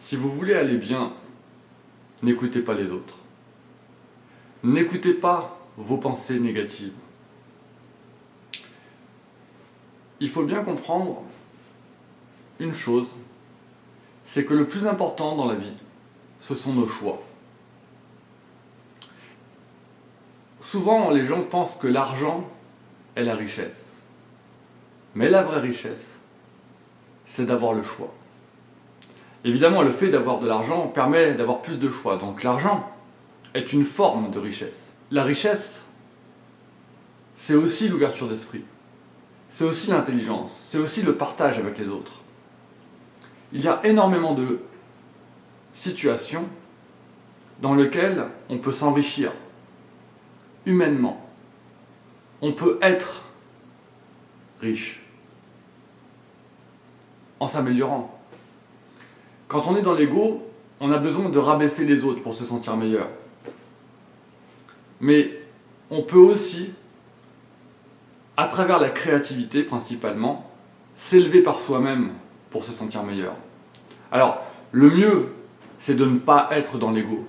Si vous voulez aller bien, n'écoutez pas les autres. N'écoutez pas vos pensées négatives. Il faut bien comprendre une chose, c'est que le plus important dans la vie, ce sont nos choix. Souvent, les gens pensent que l'argent est la richesse. Mais la vraie richesse, c'est d'avoir le choix. Évidemment, le fait d'avoir de l'argent permet d'avoir plus de choix. Donc l'argent est une forme de richesse. La richesse, c'est aussi l'ouverture d'esprit. C'est aussi l'intelligence. C'est aussi le partage avec les autres. Il y a énormément de situations dans lesquelles on peut s'enrichir humainement. On peut être riche en s'améliorant. Quand on est dans l'ego, on a besoin de rabaisser les autres pour se sentir meilleur. Mais on peut aussi, à travers la créativité principalement, s'élever par soi-même pour se sentir meilleur. Alors, le mieux, c'est de ne pas être dans l'ego,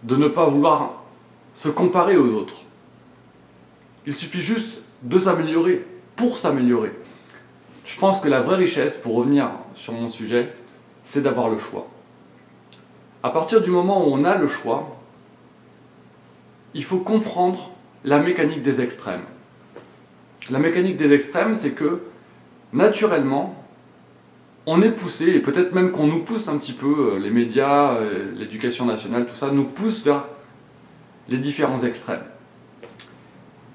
de ne pas vouloir se comparer aux autres. Il suffit juste de s'améliorer pour s'améliorer. Je pense que la vraie richesse, pour revenir sur mon sujet, c'est d'avoir le choix. À partir du moment où on a le choix, il faut comprendre la mécanique des extrêmes. La mécanique des extrêmes, c'est que, naturellement, on est poussé, et peut-être même qu'on nous pousse un petit peu, les médias, l'éducation nationale, tout ça, nous pousse vers les différents extrêmes.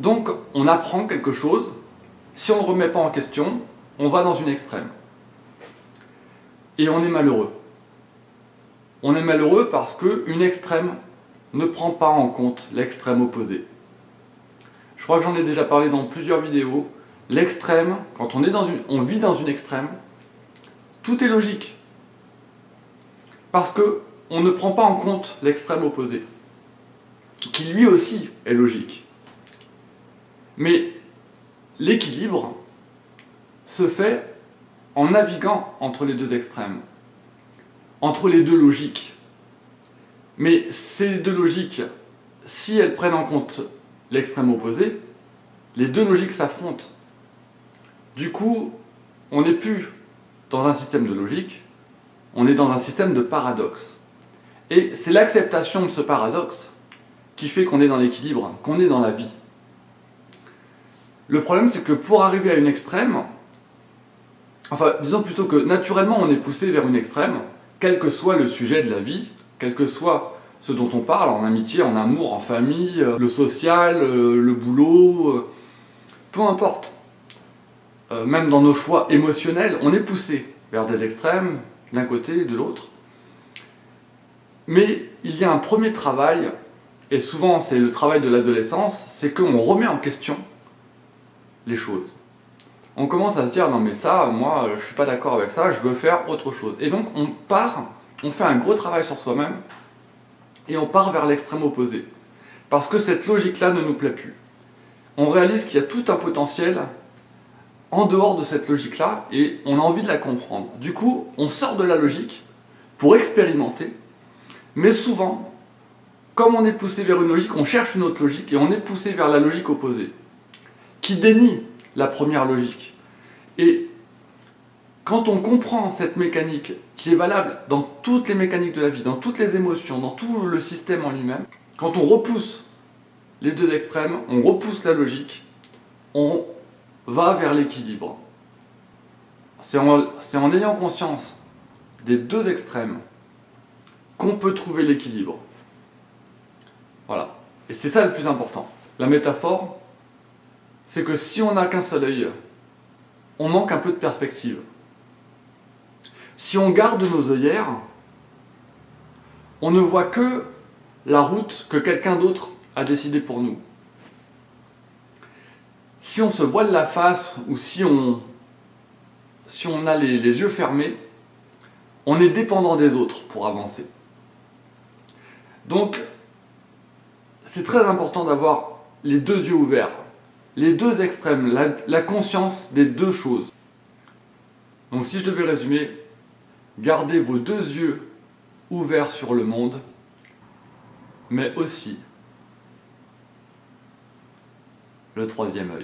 Donc, on apprend quelque chose, si on ne remet pas en question, on va dans une extrême. Et on est malheureux. On est malheureux parce qu'une extrême ne prend pas en compte l'extrême opposé. Je crois que j'en ai déjà parlé dans plusieurs vidéos. L'extrême, quand on vit dans une extrême, tout est logique. Parce qu'on ne prend pas en compte l'extrême opposé, qui lui aussi est logique. Mais l'équilibre se fait en naviguant entre les deux extrêmes, entre les deux logiques. Mais ces deux logiques, si elles prennent en compte l'extrême opposé, les deux logiques s'affrontent. Du coup, on n'est plus dans un système de logique, on est dans un système de paradoxe. Et c'est l'acceptation de ce paradoxe qui fait qu'on est dans l'équilibre, qu'on est dans la vie. Le problème, c'est que pour arriver à une extrême, enfin, disons plutôt que naturellement on est poussé vers une extrême, quel que soit le sujet de la vie, quel que soit ce dont on parle, en amitié, en amour, en famille, le social, le boulot, peu importe. Même dans nos choix émotionnels, on est poussé vers des extrêmes, d'un côté et de l'autre. Mais il y a un premier travail, et souvent c'est le travail de l'adolescence, c'est qu'on remet en question les choses. On commence à se dire, non mais ça, moi je suis pas d'accord avec ça, je veux faire autre chose. Et donc on fait un gros travail sur soi-même, et on part vers l'extrême opposé. Parce que cette logique-là ne nous plaît plus. On réalise qu'il y a tout un potentiel en dehors de cette logique-là, et on a envie de la comprendre. Du coup, on sort de la logique pour expérimenter, mais souvent, comme on est poussé vers une logique, on cherche une autre logique, et on est poussé vers la logique opposée, qui dénie la première logique. Et quand on comprend cette mécanique, qui est valable dans toutes les mécaniques de la vie, dans toutes les émotions, dans tout le système en lui-même, quand on repousse les deux extrêmes, on repousse la logique, on va vers l'équilibre. C'est en ayant conscience des deux extrêmes qu'on peut trouver l'équilibre. Voilà. Et c'est ça le plus important. La métaphore, c'est que si on n'a qu'un seul œil, on manque un peu de perspective. Si on garde nos œillères, on ne voit que la route que quelqu'un d'autre a décidée pour nous. Si on se voile la face ou si on a les yeux fermés, on est dépendant des autres pour avancer. Donc, c'est très important d'avoir les deux yeux ouverts, les deux extrêmes, la conscience des deux choses. Donc si je devais résumer, gardez vos deux yeux ouverts sur le monde, mais aussi le troisième œil.